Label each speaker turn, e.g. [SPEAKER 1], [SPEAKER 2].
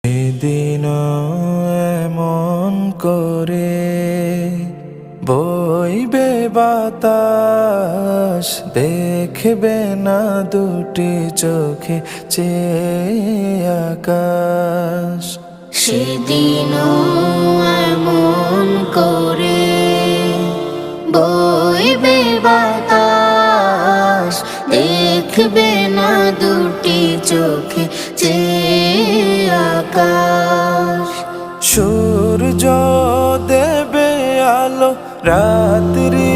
[SPEAKER 1] সেদিন এমন করে বইবে বাতাস, দেখবে না দুটি চোখে চেয়ে আকাশ।
[SPEAKER 2] সেদিন এমন করে বইবে বাতাস, দেখবে না দুটি চোখে চেয়ে আকাশ।
[SPEAKER 1] সূর্য দেবে আলো রাত্রি